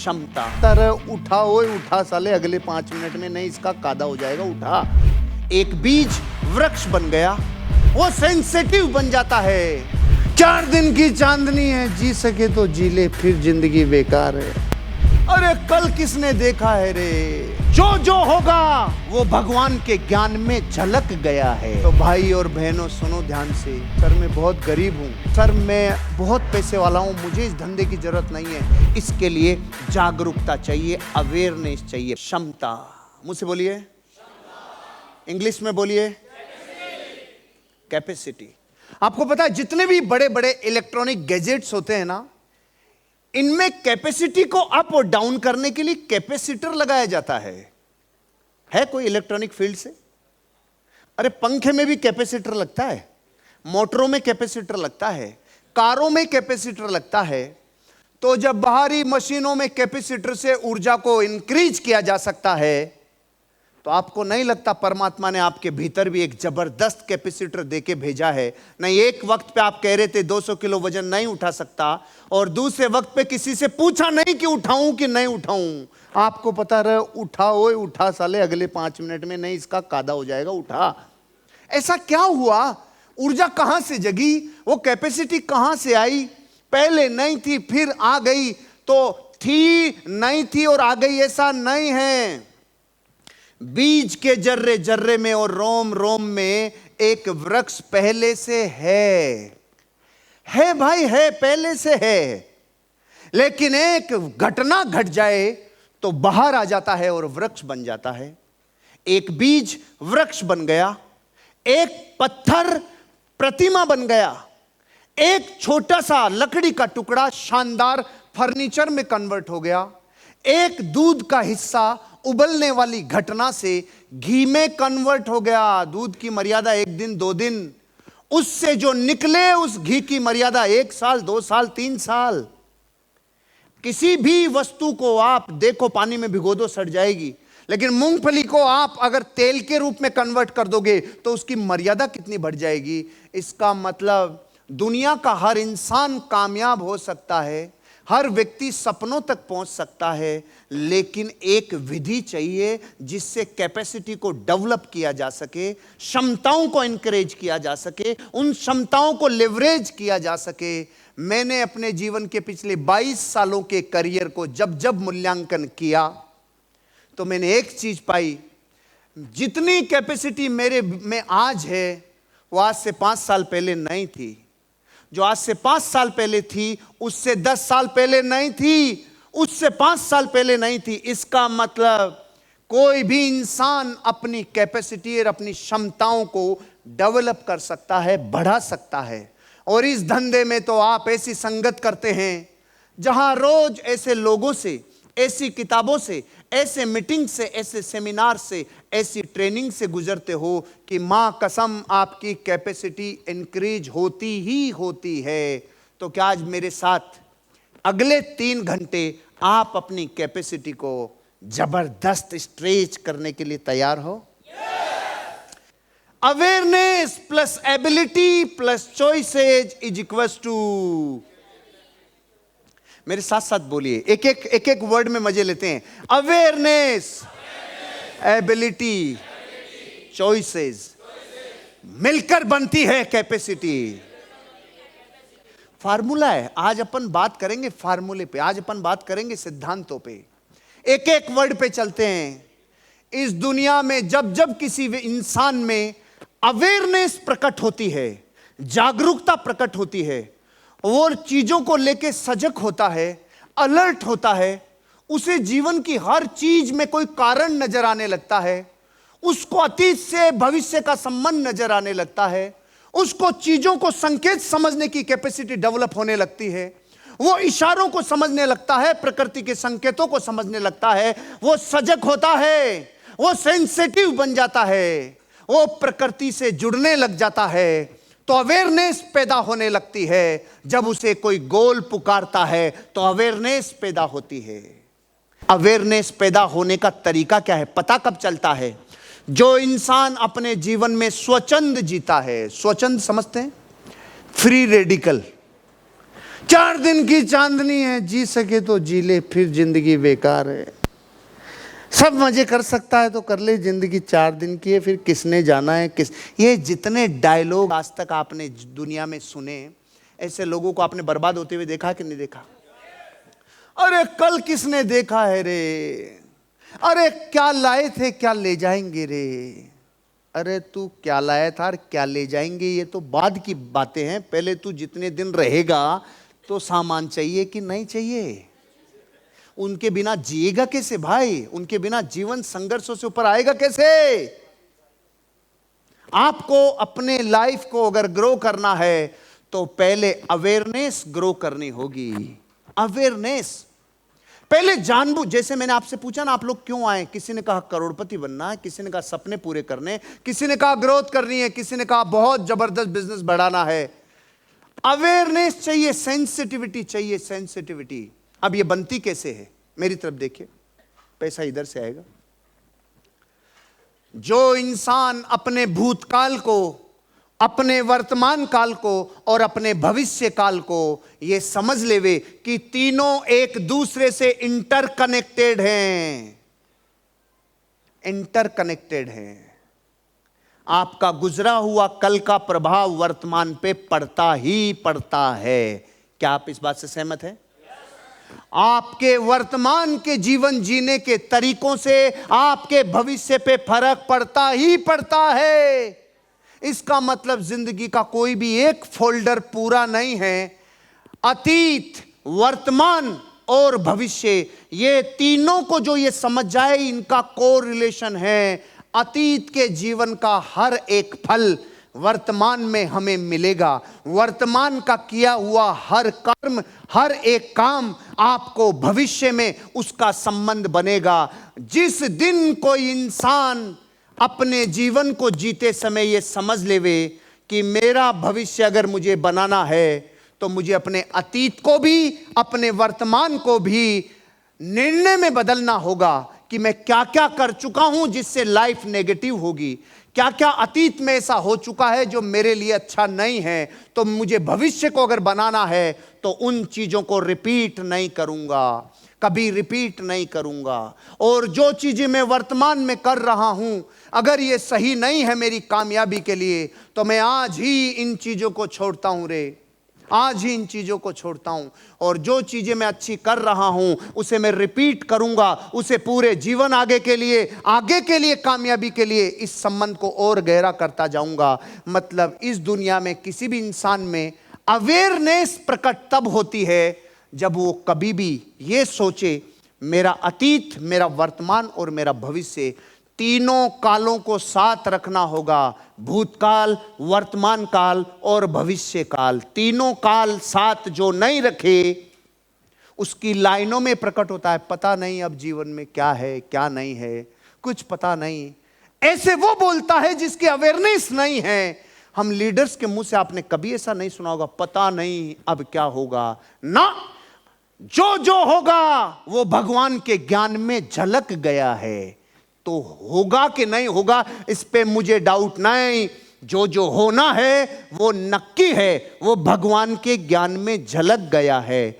क्षमता। तरह उठा ओए उठा साले, अगले 5 मिनट में नहीं इसका कादा हो जाएगा। उठा। एक बीज वृक्ष बन गया, वो सेंसिटिव बन जाता है। 4 दिन की चांदनी है, जी सके तो जी ले, फिर जिंदगी बेकार है। अरे कल किसने देखा है रे, जो जो होगा वो भगवान के ज्ञान में झलक गया है। तो भाई और बहनों सुनो ध्यान से। सर मैं बहुत गरीब हूँ, सर मैं बहुत पैसे वाला हूँ, मुझे इस धंधे की जरूरत नहीं है। इसके लिए जागरूकता चाहिए, अवेयरनेस चाहिए, क्षमता। मुझसे बोलिए, इंग्लिश में बोलिए, कैपेसिटी। आपको पता है जितने भी बड़े बड़े इलेक्ट्रॉनिक गैजेट्स होते हैं ना, इनमें कैपेसिटी को अप और डाउन करने के लिए कैपेसिटर लगाया जाता है कोई इलेक्ट्रॉनिक फील्ड से? अरे पंखे में भी कैपेसिटर लगता है, मोटरों में कैपेसिटर लगता है, कारों में कैपेसिटर लगता है। तो जब बाहरी मशीनों में कैपेसिटर से ऊर्जा को इंक्रीज किया जा सकता है, तो आपको नहीं लगता परमात्मा ने आपके भीतर भी एक जबरदस्त कैपेसिटर देके भेजा है? नहीं, एक वक्त पे आप कह रहे थे 200 किलो वजन नहीं उठा सकता, और दूसरे वक्त पे किसी से पूछा नहीं कि उठाऊं कि नहीं उठाऊं। आपको पता रहे, उठा ओए उठा साले, अगले 5 मिनट में नहीं इसका कादा हो जाएगा। उठा। ऐसा क्या हुआ? ऊर्जा कहां से जगी? वो कैपेसिटी कहां से आई? पहले नहीं थी, फिर आ गई, तो थी नहीं थी और आ गई, ऐसा नहीं है। बीज के जर्रे जर्रे में और रोम रोम में एक वृक्ष पहले से है भाई, है, पहले से है। लेकिन एक घटना घट जाए तो बाहर आ जाता है और वृक्ष बन जाता है। एक बीज वृक्ष बन गया, एक पत्थर प्रतिमा बन गया, एक छोटा सा लकड़ी का टुकड़ा शानदार फर्नीचर में कन्वर्ट हो गया, एक दूध का हिस्सा उबलने वाली घटना से घी में कन्वर्ट हो गया। दूध की मर्यादा 1 दिन 2 दिन, उससे जो निकले उस घी की मर्यादा 1 साल 2 साल 3 साल। किसी भी वस्तु को आप देखो, पानी में भिगो दो सड़ जाएगी, लेकिन मूंगफली को आप अगर तेल के रूप में कन्वर्ट कर दोगे तो उसकी मर्यादा कितनी बढ़ जाएगी। इसका मतलब दुनिया का हर इंसान कामयाब हो सकता है, हर व्यक्ति सपनों तक पहुंच सकता है, लेकिन एक विधि चाहिए जिससे कैपेसिटी को डेवलप किया जा सके, क्षमताओं को इनकरेज किया जा सके, उन क्षमताओं को लेवरेज किया जा सके। मैंने अपने जीवन के पिछले 22 सालों के करियर को जब जब मूल्यांकन किया तो मैंने एक चीज पाई, जितनी कैपेसिटी मेरे में आज है वो आज से 5 साल पहले नहीं थी। जो आज से 5 साल पहले थी उससे 10 साल पहले नहीं थी, उससे 5 साल पहले नहीं थी। इसका मतलब कोई भी इंसान अपनी कैपेसिटी और अपनी क्षमताओं को डेवलप कर सकता है, बढ़ा सकता है। और इस धंधे में तो आप ऐसी संगत करते हैं जहां रोज ऐसे लोगों से, ऐसी किताबों से, ऐसे मीटिंग से, ऐसे सेमिनार से, ऐसी ट्रेनिंग से गुजरते हो कि मां कसम आपकी कैपेसिटी इंक्रीज होती ही होती है। तो क्या आज मेरे साथ अगले 3 घंटे आप अपनी कैपेसिटी को जबरदस्त स्ट्रेच करने के लिए तैयार हो? Awareness plus ability plus choices is equals to, मेरे साथ साथ बोलिए, एक एक वर्ड में मजे लेते हैं। अवेयरनेस, एबिलिटी, चॉइसेस, मिलकर बनती है कैपेसिटी। फार्मूला है। आज अपन बात करेंगे फार्मूले पे, आज अपन बात करेंगे सिद्धांतों पे, एक एक वर्ड पे चलते हैं। इस दुनिया में जब जब किसी इंसान में अवेयरनेस प्रकट होती है, जागरूकता प्रकट होती है, वो चीजों को लेके सजग होता है, अलर्ट होता है, उसे जीवन की हर चीज में कोई कारण नजर आने लगता है, उसको अतीत से भविष्य का संबंध नजर आने लगता है, उसको चीजों को संकेत समझने की कैपेसिटी डेवलप होने लगती है, वो इशारों को समझने लगता है, प्रकृति के संकेतों को समझने लगता है, वो सजग होता है, वो सेंसिटिव बन जाता है, वो प्रकृति से जुड़ने लग जाता है। तो अवेयरनेस पैदा होने लगती है। जब उसे कोई गोल पुकारता है तो अवेयरनेस पैदा होती है। अवेयरनेस पैदा होने का तरीका क्या है, पता कब चलता है? जो इंसान अपने जीवन में स्वच्छंद जीता है। स्वच्छंद समझते हैं? Free radical. 4 दिन की चांदनी है, जी सके तो जी ले, फिर जिंदगी बेकार है। सब मजे कर सकता है तो कर ले, जिंदगी 4 दिन की है, फिर किसने जाना है किस। ये जितने डायलॉग आज तक आपने दुनिया में सुने, ऐसे लोगों को आपने बर्बाद होते हुए देखा कि नहीं देखा? अरे कल किसने देखा है रे, अरे क्या लाए थे क्या ले जाएंगे रे। अरे तू क्या लाया था और क्या ले जाएंगे ये तो बाद की बातें हैं, पहले तू जितने दिन रहेगा तो सामान चाहिए कि नहीं चाहिए? उनके बिना जिएगा कैसे भाई? उनके बिना जीवन संघर्षों से ऊपर आएगा कैसे? आपको अपने लाइफ को अगर ग्रो करना है तो पहले अवेयरनेस ग्रो करनी होगी। अवेयरनेस पहले जानबूझ, जैसे मैंने आपसे पूछा ना आप लोग क्यों आए, किसी ने कहा करोड़पति बनना है, किसी ने कहा सपने पूरे करने, किसी ने कहा ग्रोथ करनी है, किसी ने कहा बहुत जबरदस्त बिजनेस बढ़ाना है। अवेयरनेस चाहिए, सेंसिटिविटी चाहिए, सेंसिटिविटी। अब ये बनती कैसे है? मेरी तरफ देखिए, पैसा इधर से आएगा। जो इंसान अपने भूतकाल को, अपने वर्तमान काल को और अपने भविष्य काल को ये समझ लेवे कि तीनों एक दूसरे से इंटरकनेक्टेड हैं, इंटरकनेक्टेड हैं। आपका गुजरा हुआ कल का प्रभाव वर्तमान पे पड़ता ही पड़ता है। क्या आप इस बात से सहमत हैं? आपके वर्तमान के जीवन जीने के तरीकों से आपके भविष्य पे फर्क पड़ता ही पड़ता है। इसका मतलब जिंदगी का कोई भी एक फोल्डर पूरा नहीं है। अतीत, वर्तमान और भविष्य, ये तीनों को जो ये समझ जाए, इनका कोर रिलेशन है। अतीत के जीवन का हर एक फल वर्तमान में हमें मिलेगा। वर्तमान का किया हुआ हर कर्म, हर एक काम आपको भविष्य में उसका संबंध बनेगा। जिस दिन कोई इंसान अपने जीवन को जीते समय ये समझ लेवे कि मेरा भविष्य अगर मुझे बनाना है तो मुझे अपने अतीत को भी, अपने वर्तमान को भी निर्णय में बदलना होगा कि मैं क्या क्या कर चुका हूं जिससे लाइफ नेगेटिव होगी, क्या क्या अतीत में ऐसा हो चुका है जो मेरे लिए अच्छा नहीं है। तो मुझे भविष्य को अगर बनाना है तो उन चीजों को रिपीट नहीं करूंगा, कभी रिपीट नहीं करूंगा। और जो चीजें मैं वर्तमान में कर रहा हूं, अगर ये सही नहीं है मेरी कामयाबी के लिए, तो मैं आज ही इन चीजों को छोड़ता हूं रे, आज ही इन चीजों को छोड़ता हूं। और जो चीजें मैं अच्छी कर रहा हूं उसे मैं रिपीट करूंगा, उसे पूरे जीवन आगे के लिए कामयाबी के लिए इस संबंध को और गहरा करता जाऊंगा। मतलब इस दुनिया में किसी भी इंसान में अवेयरनेस प्रकट तब होती है जब वो कभी भी ये सोचे मेरा अतीत, मेरा वर्तमान और मेरा भविष्य, तीनों कालों को साथ रखना होगा। भूतकाल, वर्तमान काल और भविष्य काल, तीनों काल साथ जो नहीं रखे उसकी लाइनों में प्रकट होता है पता नहीं अब जीवन में क्या है क्या नहीं है, कुछ पता नहीं। ऐसे वो बोलता है जिसकी अवेयरनेस नहीं है। हम लीडर्स के मुंह से आपने कभी ऐसा नहीं सुना होगा पता नहीं अब क्या होगा ना, जो जो होगा वो भगवान के ज्ञान में झलक गया है। तो होगा कि नहीं होगा इस पे मुझे डाउट नहीं, जो जो होना है वो नक्की है, वो भगवान के ज्ञान में झलक गया है।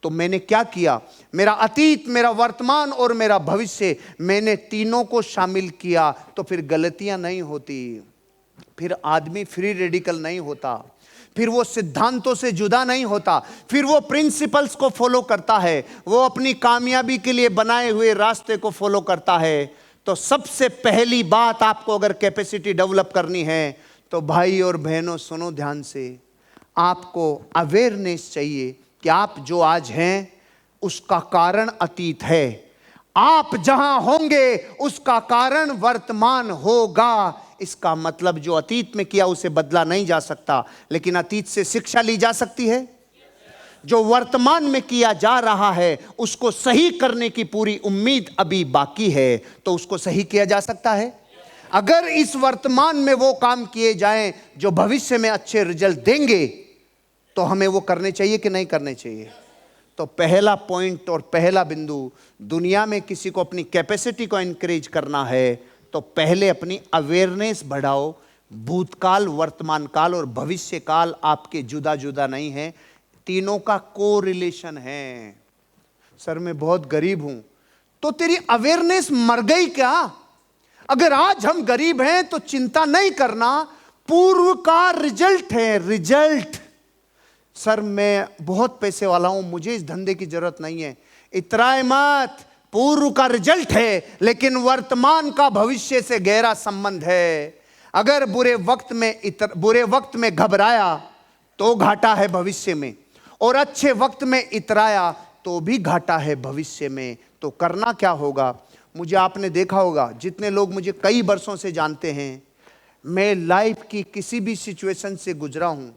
तो मैंने क्या किया, मेरा अतीत, मेरा वर्तमान और मेरा भविष्य, मैंने तीनों को शामिल किया तो फिर गलतियां नहीं होती, फिर आदमी फ्री रेडिकल नहीं होता, फिर वो सिद्धांतों से जुदा नहीं होता, फिर वो प्रिंसिपल्स को फॉलो करता है, वो अपनी कामयाबी के लिए बनाए हुए रास्ते को फॉलो करता है। तो सबसे पहली बात, आपको अगर कैपेसिटी डेवलप करनी है तो भाई और बहनों सुनो ध्यान से, आपको अवेयरनेस चाहिए कि आप जो आज हैं उसका कारण अतीत है, आप जहां होंगे उसका कारण वर्तमान होगा। इसका मतलब जो अतीत में किया उसे बदला नहीं जा सकता, लेकिन अतीत से शिक्षा ली जा सकती है। जो वर्तमान में किया जा रहा है उसको सही करने की पूरी उम्मीद अभी बाकी है, तो उसको सही किया जा सकता है। अगर इस वर्तमान में वो काम किए जाएं जो भविष्य में अच्छे रिजल्ट देंगे तो हमें वो करने चाहिए कि नहीं करने चाहिए। तो पहला पॉइंट और पहला बिंदु, दुनिया में किसी को अपनी कैपेसिटी को एनकरेज करना है तो पहले अपनी अवेयरनेस बढ़ाओ। भूतकाल, वर्तमान काल और भविष्य काल आपके जुदा जुदा नहीं है, तीनों का को रिलेशन है। सर मैं बहुत गरीब हूं, तो तेरी अवेयरनेस मर गई क्या? अगर आज हम गरीब हैं तो चिंता नहीं करना, पूर्व का रिजल्ट है, रिजल्ट। सर मैं बहुत पैसे वाला हूं, मुझे इस धंधे की जरूरत नहीं है, इतराए मत, पूर्व का रिजल्ट है, लेकिन वर्तमान का भविष्य से गहरा संबंध है। अगर बुरे वक्त में घबराया तो घाटा है भविष्य में, और अच्छे वक्त में इतराया तो भी घाटा है भविष्य में। तो करना क्या होगा? मुझे आपने देखा होगा, जितने लोग मुझे कई वर्षों से जानते हैं, मैं लाइफ की किसी भी सिचुएशन से गुजरा हूं।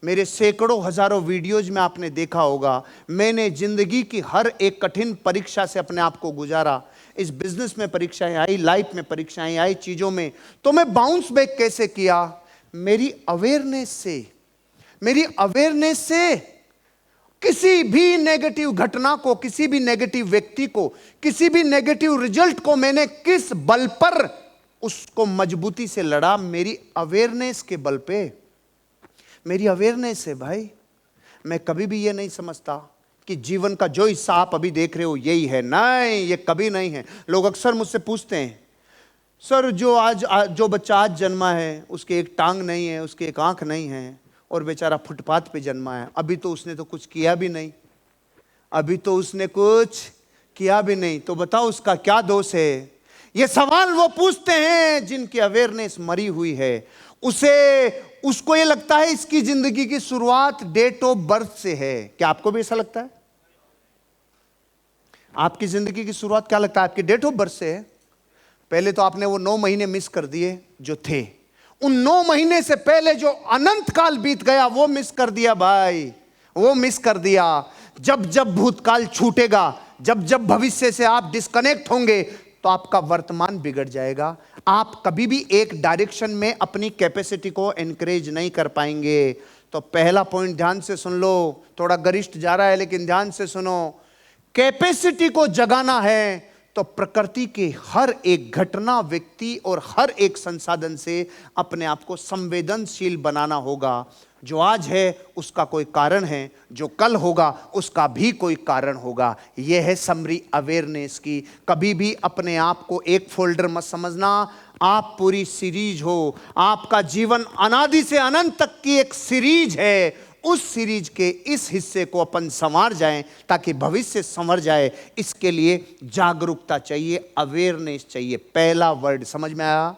मेरे सैकड़ों हजारों वीडियोज में आपने देखा होगा, मैंने जिंदगी की हर एक कठिन परीक्षा से अपने आप को गुजारा। इस बिजनेस में परीक्षाएं आई, लाइफ में परीक्षाएं आई, चीजों में, तो मैं बाउंस बैक कैसे किया? मेरी अवेयरनेस से किसी भी नेगेटिव घटना को, किसी भी नेगेटिव व्यक्ति को, किसी भी नेगेटिव रिजल्ट को मैंने किस बल पर उसको मजबूती से लड़ा? मेरी अवेयरनेस के बल पे। मेरी अवेयरनेस है भाई। मैं कभी भी ये नहीं समझता कि जीवन का जो हिस्सा आप अभी देख रहे हो यही है, नहीं, ये कभी नहीं है। लोग अक्सर मुझसे पूछते हैं, सर जो बच्चा आज जन्मा है उसकी एक टांग नहीं है, उसकी एक आंख नहीं है, और बेचारा फुटपाथ पे जन्मा है, अभी तो उसने तो कुछ किया भी नहीं, तो बताओ उसका क्या दोष है? ये सवाल वो पूछते हैं जिनकी अवेयरनेस मरी हुई है। उसको ये लगता है इसकी जिंदगी की शुरुआत डेट ऑफ बर्थ से है। क्या आपको भी ऐसा लगता है? आपकी जिंदगी की शुरुआत क्या लगता है? आपकी डेट ऑफ बर्थ से है। पहले तो आपने वो 9 महीने मिस कर दिए जो थे। उन 9 महीने से पहले जो अनंत काल बीत गया वो मिस कर दिया भाई, वो मिस कर दिया। जब जब भूतकाल छूटेगा, जब जब भविष्य से आप डिस्कनेक्ट होंगे, तो आपका वर्तमान बिगड़ जाएगा। आप कभी भी एक डायरेक्शन में अपनी कैपेसिटी को एनकरेज नहीं कर पाएंगे। तो पहला पॉइंट ध्यान से सुन लो, थोड़ा गरिष्ठ जा रहा है लेकिन ध्यान से सुनो। कैपेसिटी को जगाना है तो प्रकृति के हर एक घटना, व्यक्ति और हर एक संसाधन से अपने आप को संवेदनशील बनाना होगा। जो आज है उसका कोई कारण है, जो कल होगा उसका भी कोई कारण होगा। यह है समरी अवेयरनेस की। कभी भी अपने आप को एक फोल्डर मत समझना, आप पूरी सीरीज हो। आपका जीवन अनादि से अनंत तक की एक सीरीज है। उस सीरीज के इस हिस्से को अपन संवार जाएं ताकि भविष्य संवर जाए। इसके लिए जागरूकता चाहिए, अवेयरनेस चाहिए। पहला वर्ड समझ में आया?